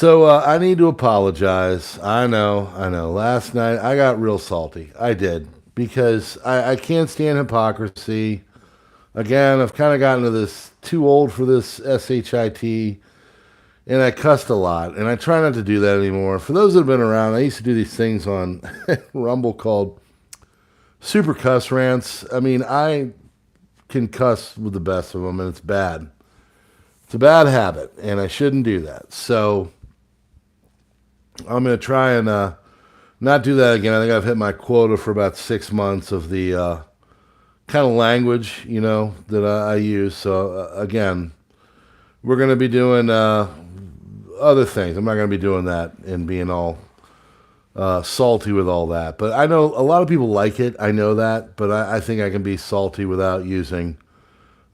So I need to apologize. I know, I know. Last night I got real salty. I did because I can't stand hypocrisy. Again, I've kind of gotten to this too old for this shit, and I cussed a lot, and I try not to do that anymore. For those that have been around, I used to do these things on Rumble called super cuss rants. I mean, I can cuss with the best of them, and it's bad. It's a bad habit, and I shouldn't do that. So I'm going to try and not do that again. I think I've hit my quota for about 6 months of the kind of language, that I use. So again, we're going to be doing other things. I'm not going to be doing that and being all salty with all that. But I know a lot of people like it. I know that. But I think I can be salty without using,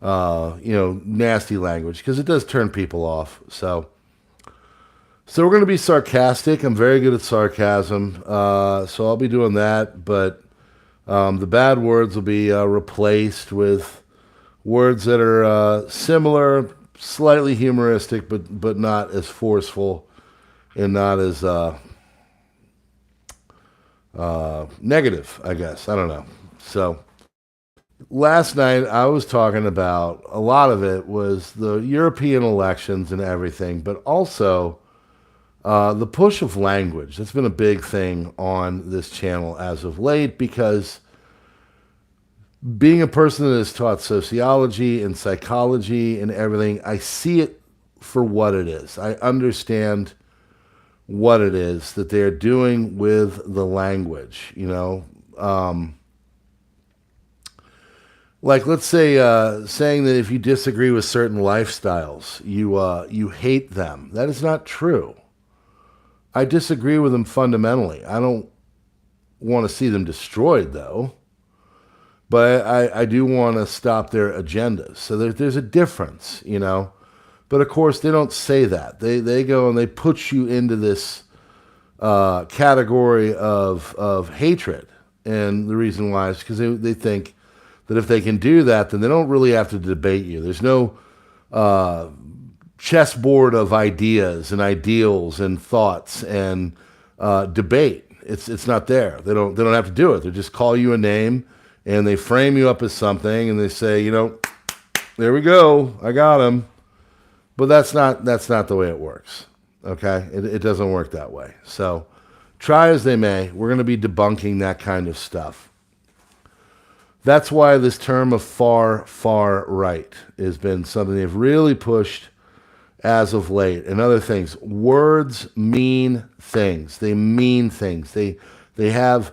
nasty language because it does turn people off. So we're going to be sarcastic. I'm very good at sarcasm. So I'll be doing that. But the bad words will be replaced with words that are similar, slightly humoristic, but not as forceful and not as negative, I guess. I don't know. So last night I was talking about, a lot of it was the European elections and everything, but also the push of language. That's been a big thing on this channel as of late because being a person that has taught sociology and psychology and everything, I see it for what it is. I understand what it is that they're doing with the language, like, let's say, saying that if you disagree with certain lifestyles, you hate them. That is not true. I disagree with them fundamentally. I don't want to see them destroyed, though. But I do want to stop their agendas. So there's a difference, But, of course, they don't say that. They go and they put you into this category of hatred. And the reason why is because they think that if they can do that, then they don't really have to debate you. There's no chessboard of ideas and ideals and thoughts and debate. It's not there. They don't have to do it. They just call you a name and they frame you up as something and they say, there we go, I got him. But that's not the way it works. Okay, it doesn't work that way. So try as they may, we're going to be debunking that kind of stuff. That's why this term of far right has been something they've really pushed as of late. And other things, words mean things. They mean things. They have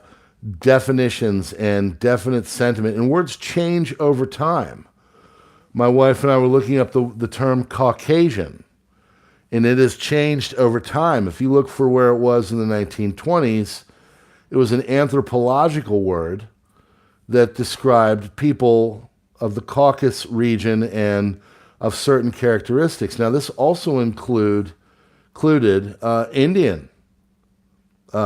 definitions and definite sentiment, and words change over time. My wife and I were looking up the term Caucasian, and it has changed over time. If you look for where it was in the 1920s, it was an anthropological word that described people of the Caucasus region and of certain characteristics. Now, this also included Indian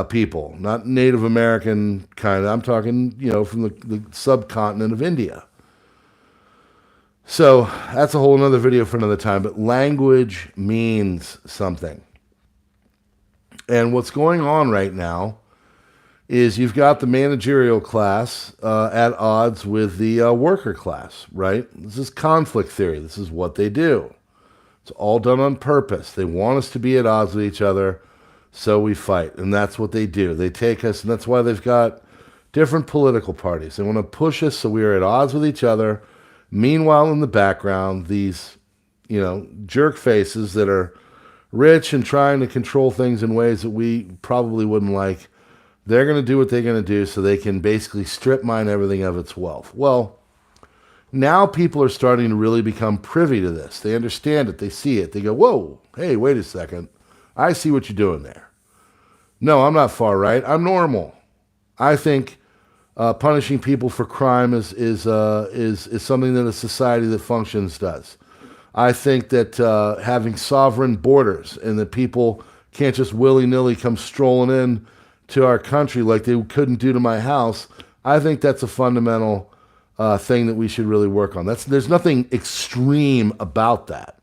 people, not Native American kind. I'm talking, from the subcontinent of India. So that's a whole other video for another time. But language means something. And what's going on right now is you've got the managerial class at odds with the worker class, right? This is conflict theory. This is what they do. It's all done on purpose. They want us to be at odds with each other, so we fight. And that's what they do. They take us, and that's why they've got different political parties. They want to push us so we are at odds with each other. Meanwhile, in the background, these, jerk faces that are rich and trying to control things in ways that we probably wouldn't like, they're going to do what they're going to do so they can basically strip mine everything of its wealth. Well, now people are starting to really become privy to this. They understand it. They see it. They go, whoa, hey, wait a second. I see what you're doing there. No, I'm not far right. I'm normal. I think punishing people for crime is something that a society that functions does. I think that having sovereign borders and that people can't just willy-nilly come strolling in to our country like they couldn't do to my house, I think that's a fundamental thing that we should really work on. There's nothing extreme about that.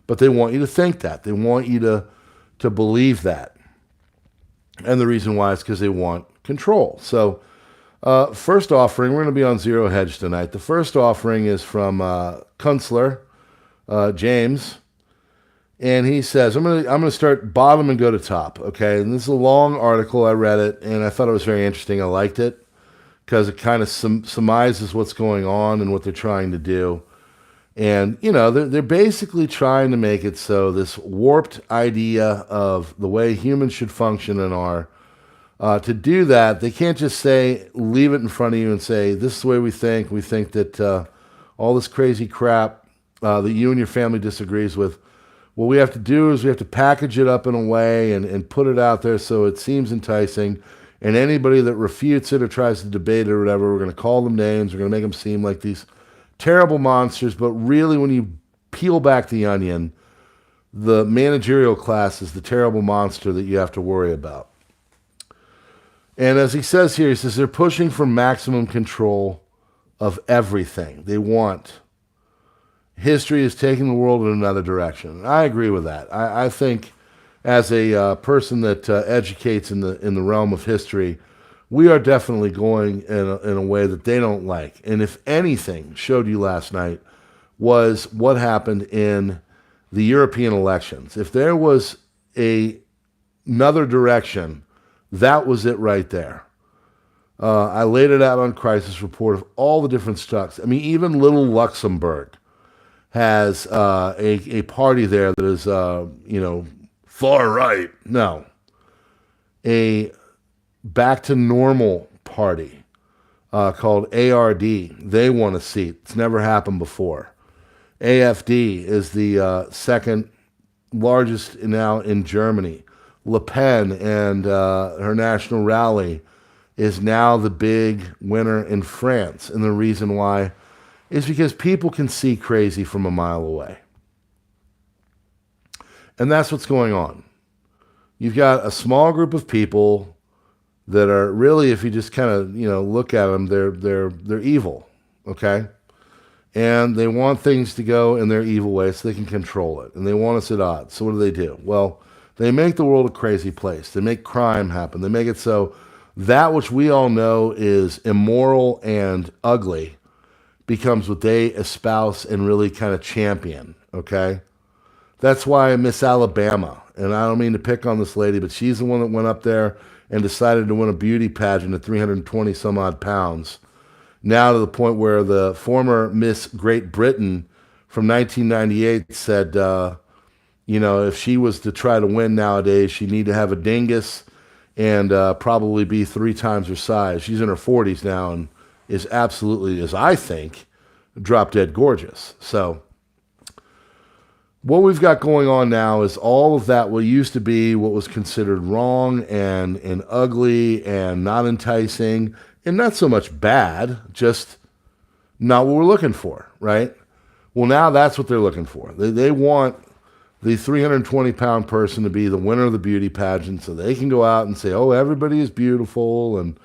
But they want you to think that. They want you to believe that. And the reason why is because they want control. So first offering, we're going to be on Zero Hedge tonight. The first offering is from Kunstler, James. And he says, I'm gonna start bottom and go to top, okay? And this is a long article. I read it, and I thought it was very interesting. I liked it because it kind of surmises what's going on and what they're trying to do. And, you know, they're basically trying to make it so this warped idea of the way humans should function and are, to do that, they can't just say, leave it in front of you and say, this is the way we think. We think that all this crazy crap that you and your family disagrees with, what we have to do is we have to package it up in a way and put it out there so it seems enticing. And anybody that refutes it or tries to debate it or whatever, we're going to call them names. We're going to make them seem like these terrible monsters. But really, when you peel back the onion, the managerial class is the terrible monster that you have to worry about. And as he says here, he says they're pushing for maximum control of everything. They want... History is taking the world in another direction. And I agree with that. I think as a person that educates in the realm of history, we are definitely going in a way that they don't like. And if anything showed you last night was what happened in the European elections. If there was another direction, that was it right there. I laid it out on Crisis Report of all the different stuff. I mean, even little Luxembourg has a party there that is, far right. No. A back to normal party called ARD. They won a seat. It's never happened before. AFD is the second largest now in Germany. Le Pen and her national rally is now the big winner in France. And the reason why is because people can see crazy from a mile away. And that's what's going on. You've got a small group of people that are really, if you just kind of, look at them, they're evil, okay? And they want things to go in their evil way so they can control it. And they want us at odds. So what do? Well, they make the world a crazy place. They make crime happen. They make it so that which we all know is immoral and ugly becomes what they espouse and really kind of champion, okay? That's why Miss Alabama, and I don't mean to pick on this lady, but she's the one that went up there and decided to win a beauty pageant at 320 some odd pounds. Now to the point where the former Miss Great Britain from 1998 said, if she was to try to win nowadays, she'd need to have a dingus and probably be 3 times her size. She's in her 40s now and is absolutely, as I think, drop dead gorgeous. So what we've got going on now is all of that what used to be what was considered wrong and ugly and not enticing and not so much bad, just not what we're looking for, right? Well, now that's what they're looking for. They want the 320-pound person to be the winner of the beauty pageant so they can go out and say, oh, everybody is beautiful and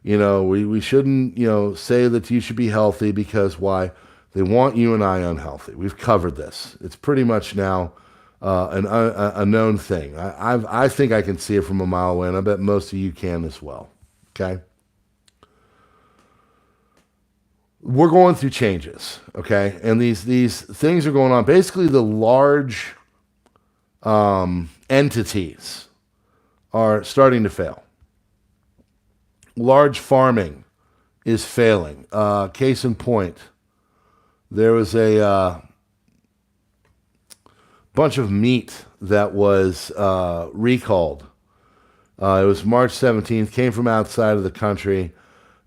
we shouldn't, say that you should be healthy because why? They want you and I unhealthy. We've covered this. It's pretty much now a known thing. I think I can see it from a mile away, and I bet most of you can as well. Okay? We're going through changes, okay? And these things are going on. Basically, the large entities are starting to fail. Large farming is failing. Case in point, there was a bunch of meat that was recalled. It was March 17th, came from outside of the country,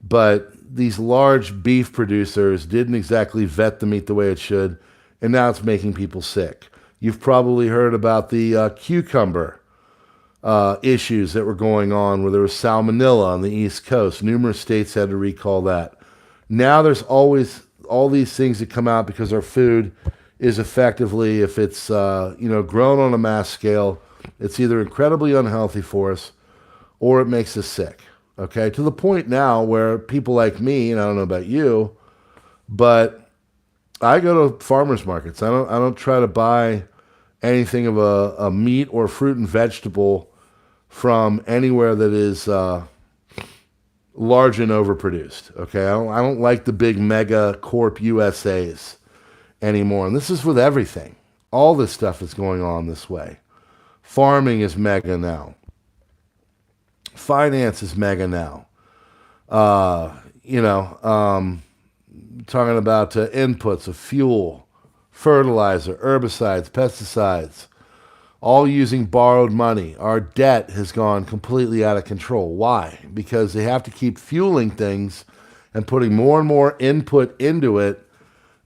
but these large beef producers didn't exactly vet the meat the way it should, and now it's making people sick. You've probably heard about the cucumber issues that were going on where there was salmonella on the East Coast. Numerous states had to recall that. Now there's always all these things that come out because our food is effectively, if it's grown on a mass scale, it's either incredibly unhealthy for us or it makes us sick. Okay, to the point now where people like me, and I don't know about you, but I go to farmers markets. I don't try to buy anything of a meat or fruit and vegetable from anywhere that is large and overproduced. Okay, I don't like the big mega corp USAs anymore. And this is with everything. All this stuff is going on this way. Farming is mega now. Finance is mega now. Talking about inputs of fuel, fertilizer, herbicides, pesticides, all using borrowed money. Our debt has gone completely out of control. Why? Because they have to keep fueling things and putting more and more input into it.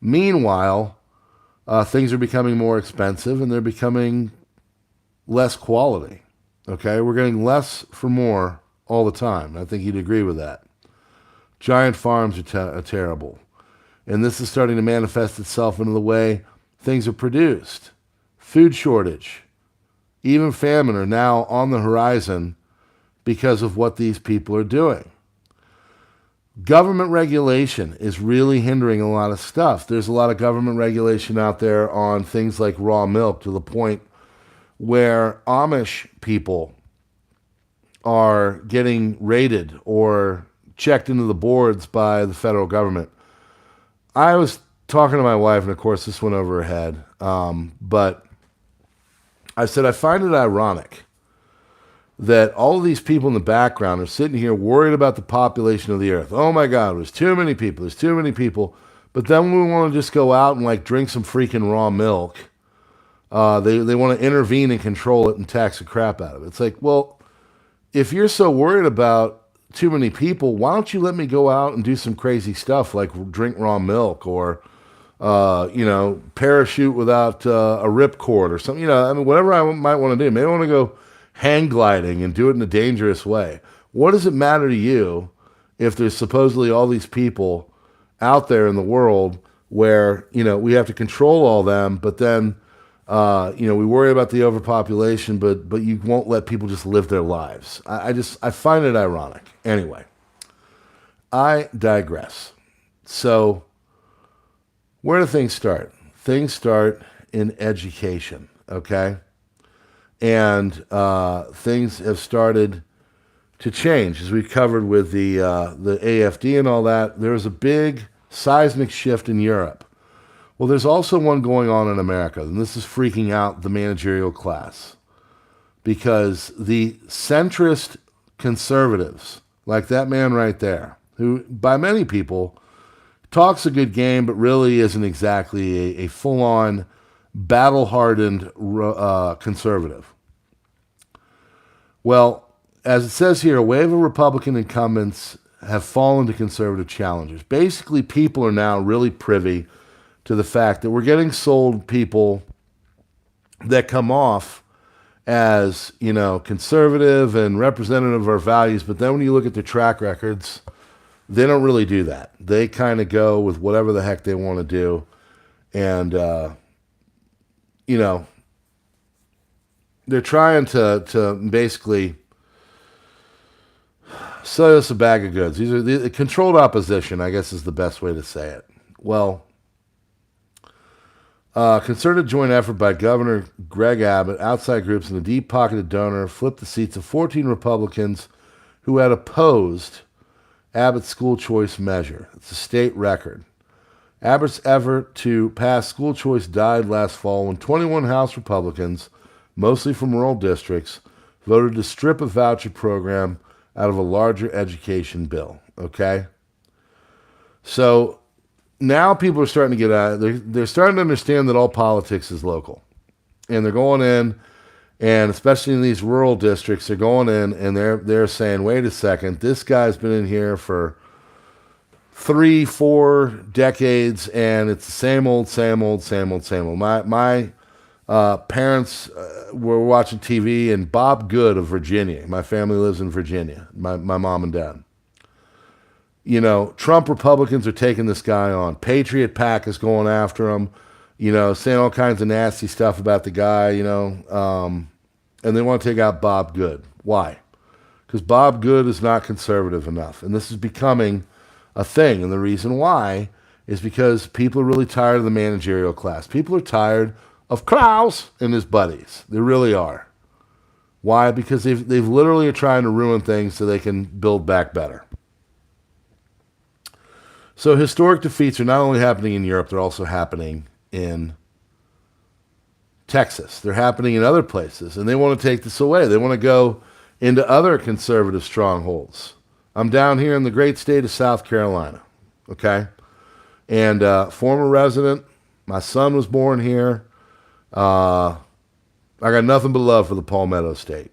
Meanwhile, things are becoming more expensive and they're becoming less quality. Okay, we're getting less for more all the time. I think you'd agree with that. Giant farms are terrible. And this is starting to manifest itself into the way things are produced. Food shortage, even famine are now on the horizon because of what these people are doing. Government regulation is really hindering a lot of stuff. There's a lot of government regulation out there on things like raw milk, to the point where Amish people are getting raided or checked into the boards by the federal government. I was talking to my wife, and of course this went over her head, but I said, I find it ironic that all of these people in the background are sitting here worried about the population of the earth. Oh my God, there's too many people, there's too many people. But then we want to just go out and like drink some freaking raw milk. They want to intervene and control it and tax the crap out of it. It's like, well, if you're so worried about too many people, why don't you let me go out and do some crazy stuff like drink raw milk or, parachute without a ripcord or something, whatever I might want to do. Maybe I want to go hang gliding and do it in a dangerous way. What does it matter to you if there's supposedly all these people out there in the world where, we have to control all them, but then, we worry about the overpopulation, but you won't let people just live their lives. I find it ironic. Anyway, I digress. So, where do things start? Things start in education, okay? And things have started to change, as we covered with the AFD and all that. There was a big seismic shift in Europe. Well, there's also one going on in America, and this is freaking out the managerial class, because the centrist conservatives, like that man right there, who by many people talks a good game, but really isn't exactly a full-on, battle-hardened conservative. Well, as it says here, a wave of Republican incumbents have fallen to conservative challengers. Basically, people are now really privy to the fact that we're getting sold people that come off as, conservative and representative of our values, but then when you look at their track records, they don't really do that. They kind of go with whatever the heck they want to do, and, they're trying to basically sell us a bag of goods. These are the controlled opposition, I guess is the best way to say it. Well, concerted joint effort by Governor Greg Abbott, outside groups, and a deep-pocketed donor flipped the seats of 14 Republicans who had opposed Abbott's school choice measure. It's a state record. Abbott's effort to pass school choice died last fall when 21 House Republicans, mostly from rural districts, voted to strip a voucher program out of a larger education bill. Okay? So now people are starting to get out. They're starting to understand that all politics is local. And they're going in, and especially in these rural districts, they're going in and they're saying, wait a second, this guy's been in here for 3-4 decades, and it's the same old. My parents were watching TV, and Bob Good of Virginia. My family lives in Virginia, my mom and dad. Trump Republicans are taking this guy on. Patriot PAC is going after him, saying all kinds of nasty stuff about the guy, and they want to take out Bob Good. Why? Because Bob Good is not conservative enough, and this is becoming a thing. And the reason why is because people are really tired of the managerial class. People are tired of Klaus and his buddies. They really are. Why? Because they've literally are trying to ruin things so they can build back better. So historic defeats are not only happening in Europe, they're also happening in Texas. They're happening in other places, and they want to take this away. They want to go into other conservative strongholds. I'm down here in the great state of South Carolina, okay? And former resident, my son was born here. I got nothing but love for the Palmetto State.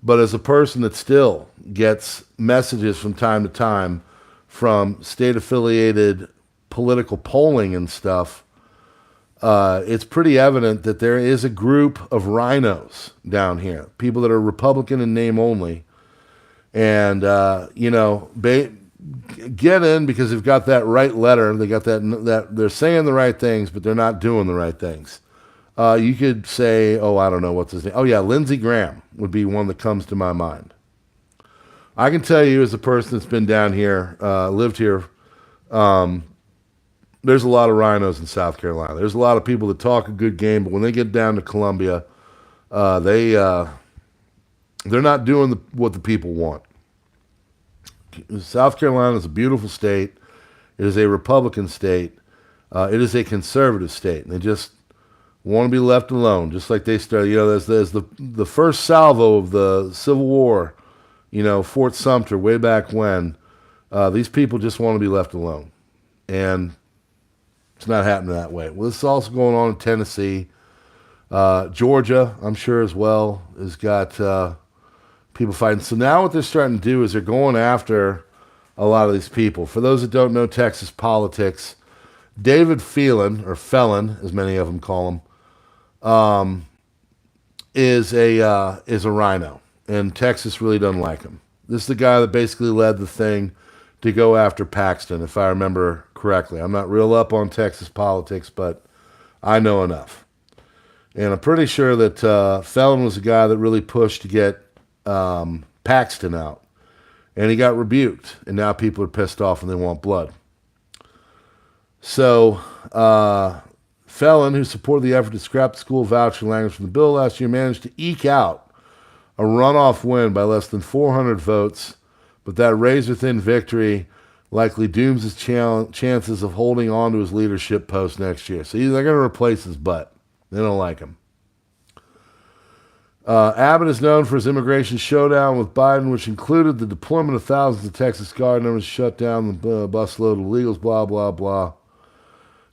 But as a person that still gets messages from time to time from state-affiliated political polling and stuff, it's pretty evident that there is a group of rhinos down here, people that are Republican in name only. And, get in because they've got that right letter. They got that they're saying the right things, but they're not doing the right things. You could say, I don't know what's his name. Oh, yeah, Lindsey Graham would be one that comes to my mind. I can tell you as a person that's been down here, lived here, there's a lot of rhinos in South Carolina. There's a lot of people that talk a good game, but when they get down to Columbia, they're not doing what the people want. South Carolina is a beautiful state. It is a Republican state. It is a conservative state. And they just want to be left alone, just like they started. There's the first salvo of the Civil War, Fort Sumter, way back when. These people just want to be left alone. And it's not happening that way. Well, this is also going on in Tennessee. Georgia, I'm sure as well, has got people fighting. So now what they're starting to do is they're going after a lot of these people. For those that don't know Texas politics, David Phelan, or Felon, as many of them call him, is a rhino. And Texas really doesn't like him. This is the guy that basically led the thing to go after Paxton, if I remember correctly. I'm not real up on Texas politics, but I know enough. And I'm pretty sure that Felon was the guy that really pushed to get Paxton out. And he got rebuked. And now people are pissed off and they want blood. So, Felon, who supported the effort to scrap the school voucher language from the bill last year, managed to eke out a runoff win by less than 400 votes. But that razor-thin victory likely dooms his chances of holding on to his leadership post next year. So they're going to replace his butt. They don't like him. Abbott is known for his immigration showdown with Biden, which included the deployment of thousands of Texas Guard members to shut down the busload of illegals, blah, blah, blah.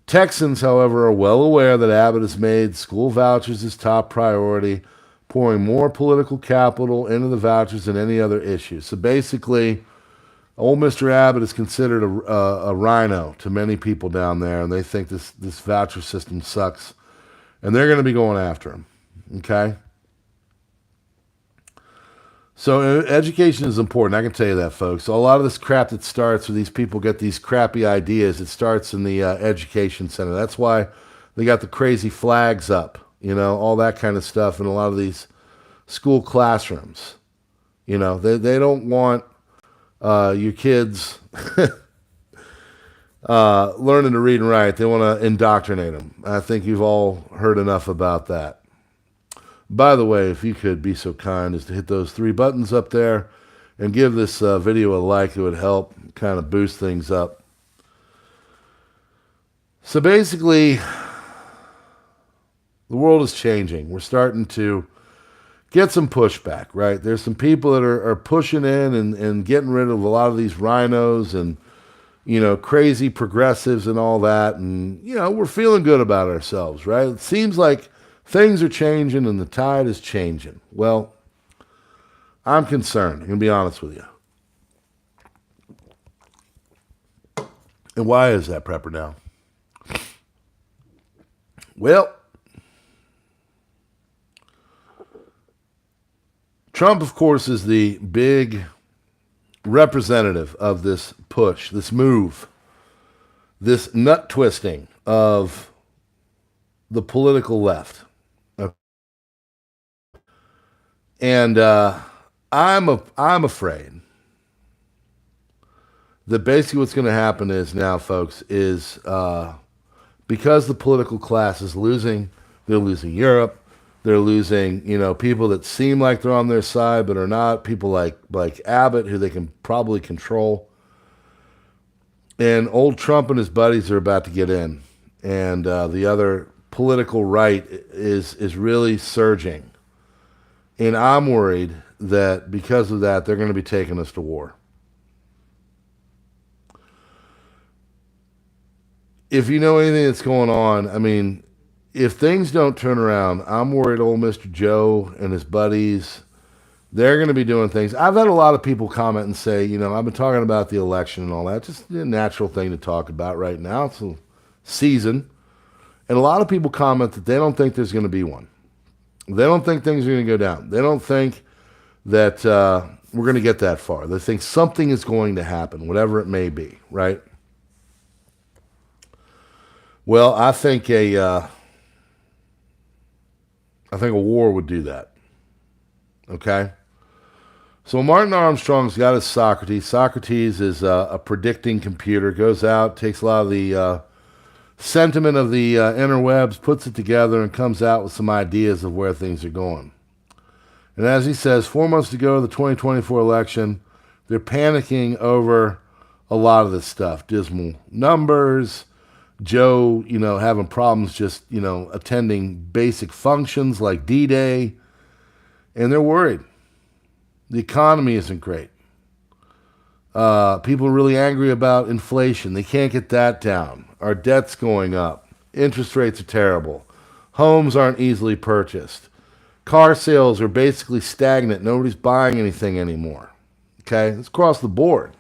Texans, however, are well aware that Abbott has made school vouchers his top priority, pouring more political capital into the vouchers than any other issue. So basically, old Mr. Abbott is considered a rhino to many people down there, and they think this voucher system sucks, and they're going to be going after him. Okay? So education is important. I can tell you that, folks. So a lot of this crap that starts where these people get these crappy ideas, it starts in the education center. That's why they got the crazy flags up, all that kind of stuff in a lot of these school classrooms. They don't want your kids learning to read and write. They want to indoctrinate them. I think you've all heard enough about that. By the way, if you could be so kind as to hit those 3 buttons up there and give this video a like, it would help kind of boost things up. So basically, the world is changing. We're starting to get some pushback, right? There's some people that are pushing in and getting rid of a lot of these rhinos and, crazy progressives and all that. And, we're feeling good about ourselves, right? It seems like things are changing and the tide is changing. Well, I'm concerned. I'm going to be honest with you. And why is that, PrepperNow? Well, Trump, of course, is the big representative of this push, this move, this nut twisting of the political left. And I'm afraid that basically what's going to happen is now, folks, is because the political class is losing They're losing Europe. They're losing, people that seem like they're on their side but are not. People like Abbott, who they can probably control. And old Trump and his buddies are about to get in. And the other political right is really surging. And I'm worried that because of that, they're going to be taking us to war. If you know anything that's going on, I mean, if things don't turn around, I'm worried old Mr. Joe and his buddies, they're going to be doing things. I've had a lot of people comment and say, I've been talking about the election and all that. Just a natural thing to talk about right now. It's a season. And a lot of people comment that they don't think there's going to be one. They don't think things are going to go down. They don't think that we're going to get that far. They think something is going to happen, whatever it may be, right? Well, I think a war would do that. Okay? So Martin Armstrong's got his Socrates. Socrates is a predicting computer. Goes out, takes a lot of the sentiment of the interwebs, puts it together, and comes out with some ideas of where things are going. And as he says, 4 months to go to the 2024 election, they're panicking over a lot of this stuff. Dismal numbers, Joe, having problems just, attending basic functions like D-Day, and they're worried. The economy isn't great. People are really angry about inflation. They can't get that down. Our debt's going up. Interest rates are terrible. Homes aren't easily purchased. Car sales are basically stagnant. Nobody's buying anything anymore. Okay? It's across the board.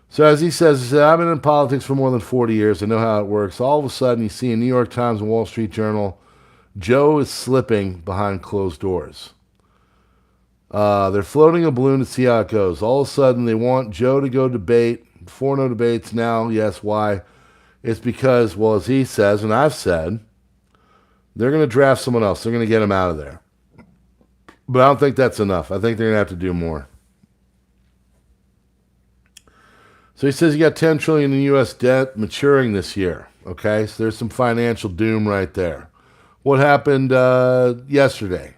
So as he says, I've been in politics for more than 40 years. I know how it works. All of a sudden, you see in New York Times and Wall Street Journal, Joe is slipping behind closed doors. They're floating a balloon to see how it goes. All of a sudden, they want Joe to go debate. Before no debates now. Yes, why? It's because, well, as he says, and I've said, they're going to draft someone else. They're going to get him out of there. But I don't think that's enough. I think they're going to have to do more. So he says you got $10 trillion in U.S. debt maturing this year. Okay, so there's some financial doom right there. What happened yesterday?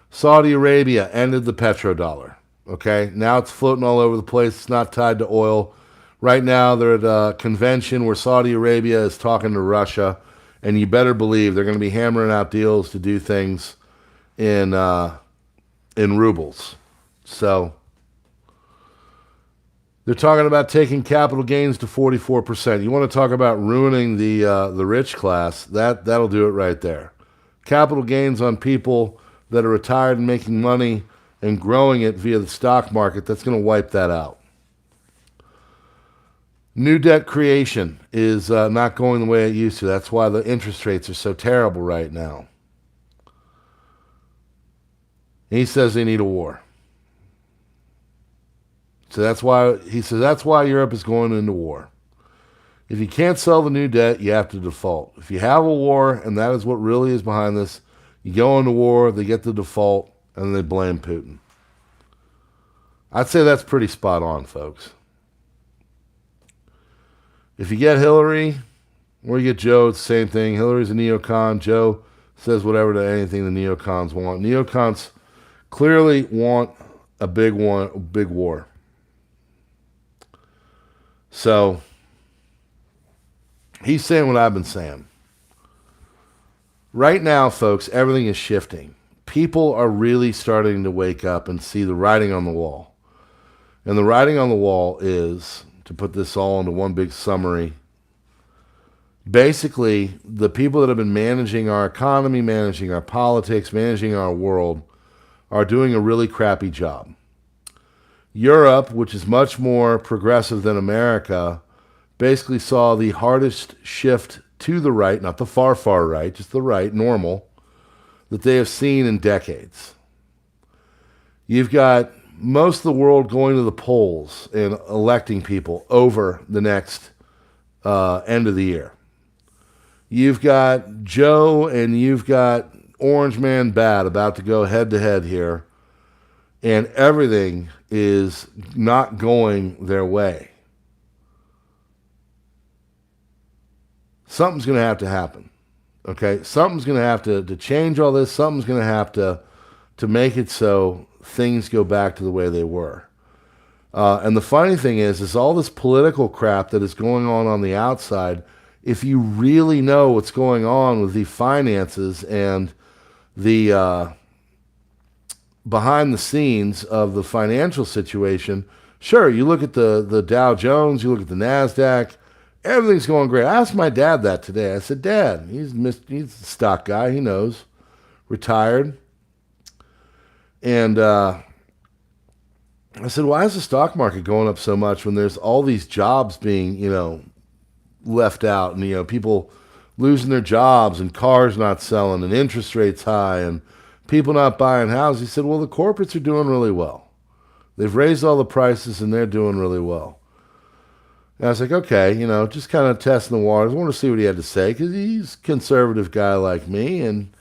Saudi Arabia ended the petrodollar. Okay, now it's floating all over the place. It's not tied to oil. Right now they're at a convention where Saudi Arabia is talking to Russia, and you better believe they're going to be hammering out deals to do things in rubles. So they're talking about taking capital gains to 44%. You want to talk about ruining the rich class? That'll do it right there. Capital gains on people that are retired and making money and growing it via the stock market, that's going to wipe that out. New debt creation is not going the way it used to. That's why the interest rates are so terrible right now. And he says they need a war. So that's why Europe is going into war. If you can't sell the new debt, you have to default. If you have a war, and that is what really is behind this, you go into war, they get the default, and then they blame Putin. I'd say that's pretty spot on, folks. If you get Hillary or you get Joe, it's the same thing. Hillary's a neocon. Joe says whatever to anything the neocons want. Neocons clearly want a big war. So he's saying what I've been saying. Right now, folks, everything is shifting. People are really starting to wake up and see the writing on the wall. And the writing on the wall is, to put this all into one big summary, basically, the people that have been managing our economy, managing our politics, managing our world, are doing a really crappy job. Europe, which is much more progressive than America, basically saw the hardest shift to the right, not the far, far right, just the right, normal, that they have seen in decades. You've got most of the world going to the polls and electing people over the next end of the year. You've got Joe and you've got Orange Man Bad about to go head-to-head here, and everything is not going their way. Something's going to have to happen. Okay, something's going to have to change all this. Something's going to have to make it so things go back to the way they were. And the funny thing is all this political crap that is going on the outside. If you really know what's going on with the finances and the behind the scenes of the financial situation, sure, you look at the Dow Jones, you look at the NASDAQ, everything's going great. I asked my dad that today. I said, Dad, he's a stock guy, he knows, retired. And I said, why is the stock market going up so much when there's all these jobs being, left out and, people losing their jobs and cars not selling and interest rates high and people not buying houses? He said, well, the corporates are doing really well. They've raised all the prices and they're doing really well. And I was like, okay, just kind of testing the waters. I want to see what he had to say because he's a conservative guy like me and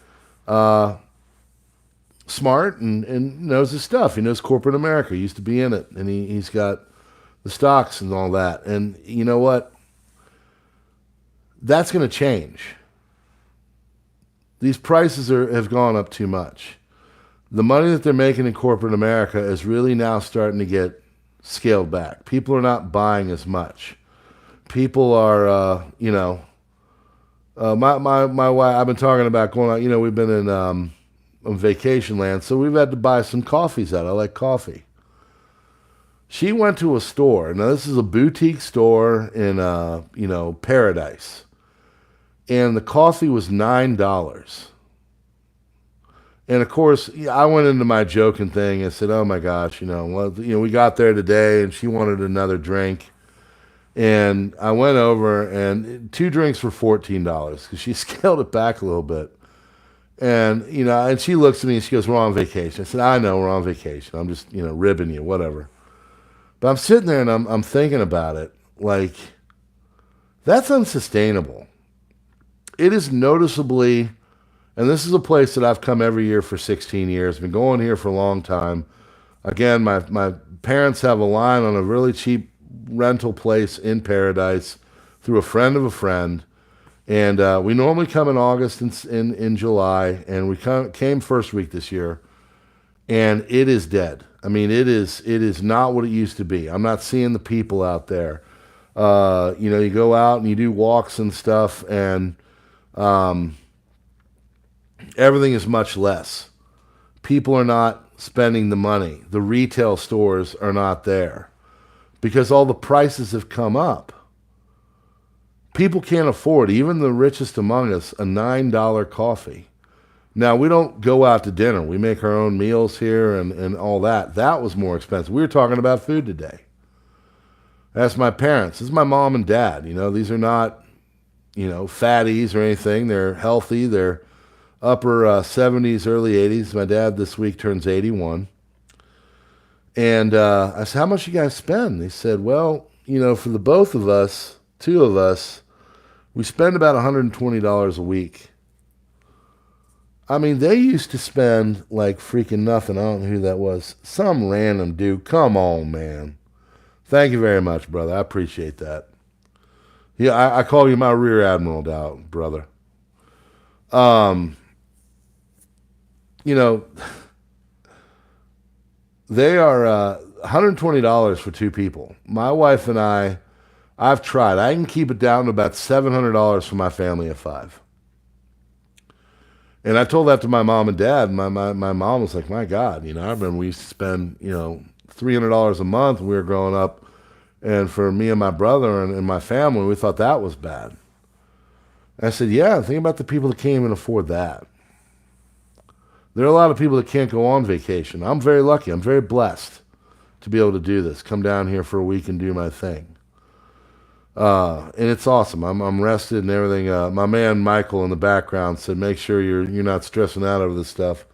smart and knows his stuff. He knows corporate America. He used to be in it, and he's got the stocks and all that. And you know what? That's going to change. These prices have gone up too much. The money that they're making in corporate America is really now starting to get scaled back. People are not buying as much. People are, my wife, I've been talking about going out, we've been in on vacation land, so we've had to buy some coffees out. I like coffee. She went to a store. Now, this is a boutique store in, Paradise. And the coffee was $9. And, of course, I went into my joking thing and said, oh, my gosh, we got there today, and she wanted another drink. And I went over, and 2 drinks were $14 because she scaled it back a little bit. And, and she looks at me and she goes, we're on vacation. I said, I know we're on vacation. I'm just, ribbing you, whatever. But I'm sitting there and I'm thinking about it. Like, that's unsustainable. It is noticeably, and this is a place that I've come every year for 16 years. I've been going here for a long time. Again, my parents have a line on a really cheap rental place in Paradise through a friend of a friend. And we normally come in August and in July, and we came first week this year, and it is dead. I mean, it is not what it used to be. I'm not seeing the people out there. You go out and you do walks and stuff, and everything is much less. People are not spending the money. The retail stores are not there because all the prices have come up. People can't afford, even the richest among us, a $9 coffee. Now, we don't go out to dinner. We make our own meals here and all that. That was more expensive. We were talking about food today. That's my parents. This is my mom and dad. These are not, fatties or anything. They're healthy. They're upper 70s, early 80s. My dad this week turns 81. And I said, how much you guys spend? They said, well, for the both of us, 2 of us, we spend about $120 a week. I mean, they used to spend like freaking nothing. I don't know who that was. Some random dude. Come on, man. Thank you very much, brother. I appreciate that. Yeah, I call you my rear admiral now, brother. They are $120 for 2 people. My wife and I've tried. I can keep it down to about $700 for my family of 5. And I told that to my mom and dad. My mom was like, my God, I remember we used to spend, $300 a month when we were growing up. And for me and my brother and my family, we thought that was bad. I said, yeah, think about the people that can't even afford that. There are a lot of people that can't go on vacation. I'm very lucky. I'm very blessed to be able to do this. Come down here for a week and do my thing. And it's awesome. I'm rested and everything. My man Michael in the background said, make sure you're not stressing out over this stuff.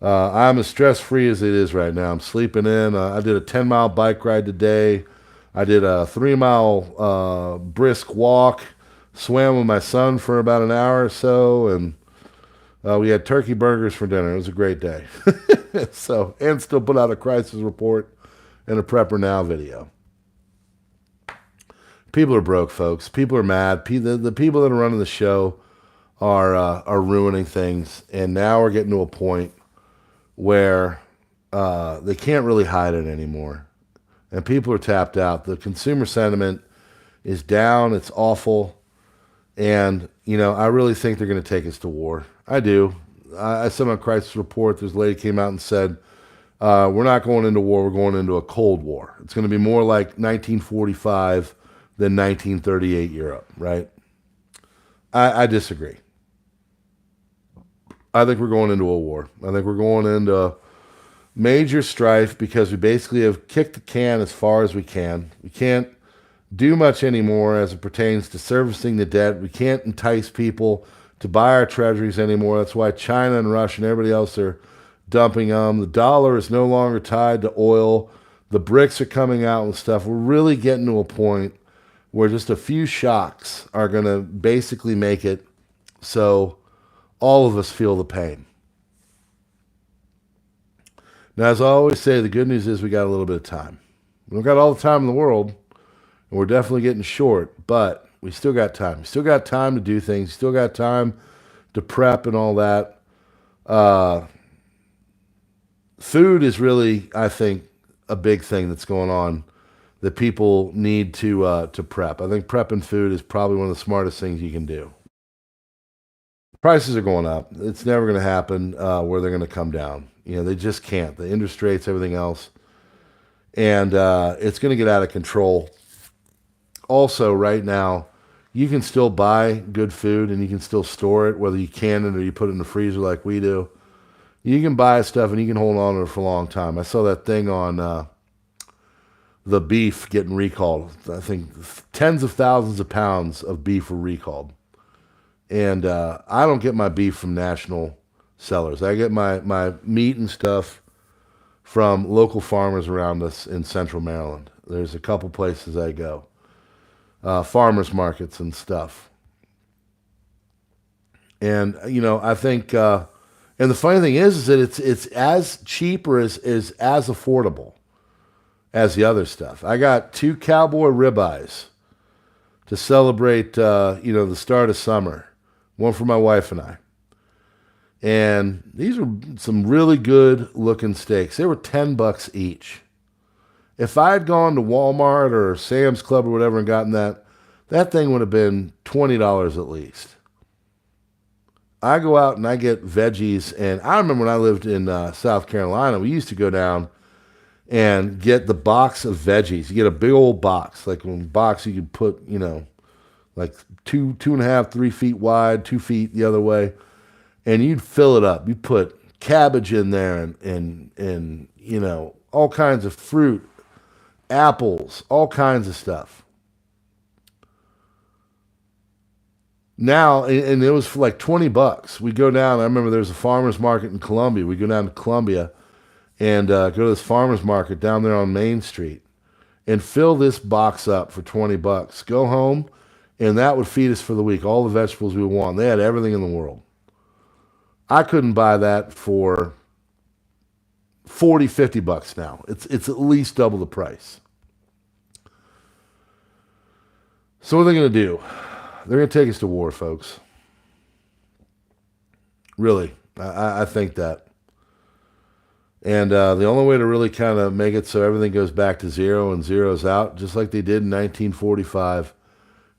I'm as stress-free as it is right now. I'm sleeping in. I did a 10-mile bike ride today. I did a 3-mile brisk walk. Swam with my son for about an hour or so, and we had turkey burgers for dinner. It was a great day. And still put out a crisis report and a PrepperNow video. People are broke, folks. People are mad. The people that are running the show are ruining things, and now we're getting to a point where they can't really hide it anymore, and people are tapped out. The consumer sentiment is down. It's awful, and I really think they're going to take us to war. I do. I said on Crisis Report, this lady came out and said, we're not going into war, we're going into a Cold War. It's going to be more like 1945 than 1938 Europe, right? I disagree. I think we're going into a war. I think we're going into major strife because we basically have kicked the can as far as we can. We can't do much anymore as it pertains to servicing the debt. We can't entice people to buy our treasuries anymore. That's why China and Russia and everybody else are dumping them. The dollar is no longer tied to oil. The BRICS are coming out and stuff. We're really getting to a point where just a few shocks are going to basically make it so all of us feel the pain. Now, as I always say, the good news is we got a little bit of time. We don't got all the time in the world, and we're definitely getting short, but we still got time. We still got time to do things. We still got time to prep and all that. Food is really, I think, a big thing that's going on that people need to prep. I think prepping food is probably one of the smartest things you can do. Prices are going up. It's never going to happen where they're going to come down. They just can't. The interest rates, everything else. And it's going to get out of control. Also, right now, you can still buy good food and you can still store it, whether you can it or you put it in the freezer like we do. You can buy stuff and you can hold on to it for a long time. I saw that thing on the beef getting recalled. I think tens of thousands of pounds of beef were recalled. And I don't get my beef from national sellers. I get my meat and stuff from local farmers around us in central Maryland. There's a couple places I go. Farmers markets and stuff. And, I think, and the funny thing is that it's as cheap or is as affordable as the other stuff. I got 2 cowboy ribeyes to celebrate, the start of summer. One for my wife and I. And these were some really good looking steaks. They were $10 each. If I had gone to Walmart or Sam's Club or whatever and gotten that thing would have been $20 at least. I go out and I get veggies, and I remember when I lived in South Carolina, we used to go down and get the box of veggies. You get a big old box, like a box you could put, like 2.5, 3 feet wide, 2 feet the other way, and you'd fill it up. You'd put cabbage in there and all kinds of fruit, apples, all kinds of stuff. Now, and it was for like $20. We go down. I remember there's a farmer's market in Columbia. We go down to Columbia and go to this farmer's market down there on Main Street and fill this box up for $20. Go home, and that would feed us for the week. All the vegetables we want. They had everything in the world. I couldn't buy that for $40, $50 now. It's at least double the price. So what are they going to do? They're going to take us to war, folks. Really, I think that. And the only way to really kind of make it so everything goes back to zero and zeroes out, just like they did in 1945,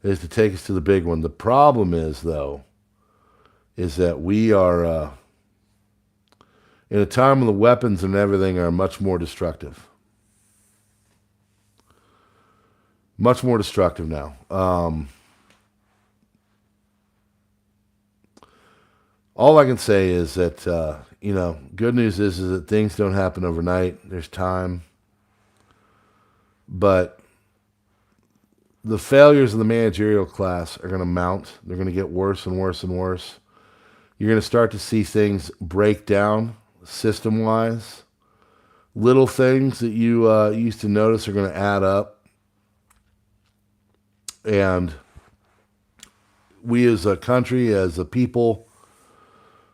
is to take us to the big one. The problem is, though, is that we are in a time when the weapons and everything are much more destructive. Much more destructive now. All I can say is that, good news is that things don't happen overnight. There's time. But the failures of the managerial class are going to mount. They're going to get worse and worse and worse. You're going to start to see things break down system-wise. Little things that you used to notice are going to add up. And we as a country, as a people,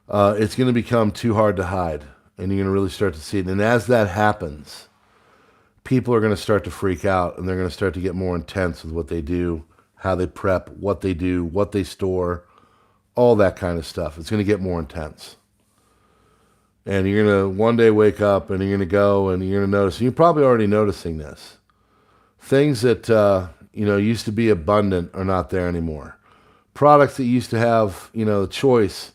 it's going to become too hard to hide, and you're going to really start to see it. And as that happens, people are going to start to freak out, and they're going to start to get more intense with what they do, how they prep, what they do, what they store, all that kind of stuff. It's going to get more intense. And you're going to one day wake up and you're going to go and you're going to notice, and you're probably already noticing this, things that, used to be abundant are not there anymore. Products that used to have, the choice,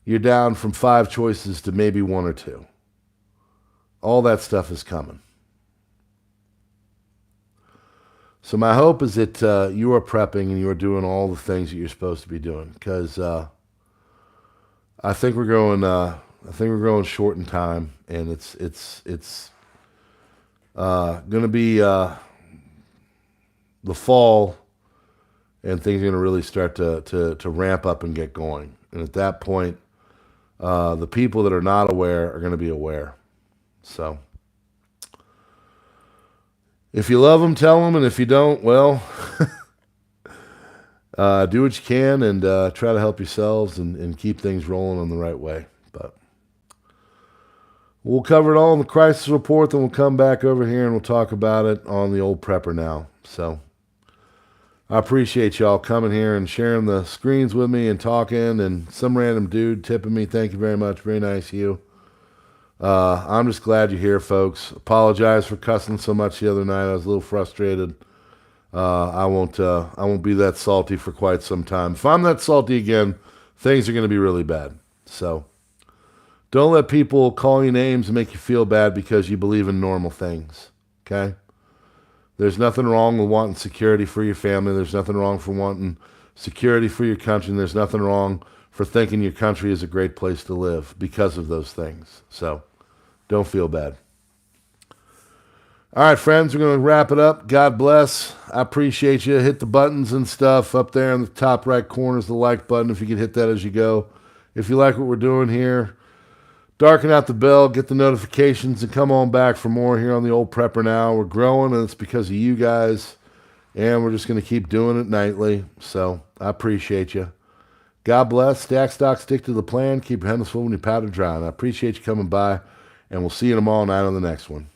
you're down from 5 choices to maybe 1 or 2. All that stuff is coming. So my hope is that you are prepping and you are doing all the things that you're supposed to be doing, because I think we're growing short in time, and it's going to be the fall, and things are going to really start to ramp up and get going. And at that point, the people that are not aware are going to be aware. So if you love them, tell them, and if you don't, well, do what you can and try to help yourselves and keep things rolling in the right way. But we'll cover it all in the crisis report, then we'll come back over here and we'll talk about it on the old PrepperNow. So I appreciate y'all coming here and sharing the screens with me and talking, and some random dude tipping me. Thank you very much. Very nice of you. I'm just glad you're here, folks. Apologize for cussing so much the other night. I was a little frustrated. I won't be that salty for quite some time. If I'm that salty again, things are going to be really bad. So don't let people call you names and make you feel bad because you believe in normal things. Okay? There's nothing wrong with wanting security for your family. There's nothing wrong for wanting security for your country. And there's nothing wrong for thinking your country is a great place to live because of those things. So don't feel bad. All right, friends, we're going to wrap it up. God bless. I appreciate you. Hit the buttons and stuff up there in the top right corner is the like button, if you could hit that as you go. If you like what we're doing here, darken out the bell, get the notifications, and come on back for more here on the old PrepperNow. We're growing, and it's because of you guys, and we're just going to keep doing it nightly. So I appreciate you. God bless. Stack stock, stick to the plan. Keep your handles full when your powder dry. And I appreciate you coming by, and we'll see you tomorrow night on the next one.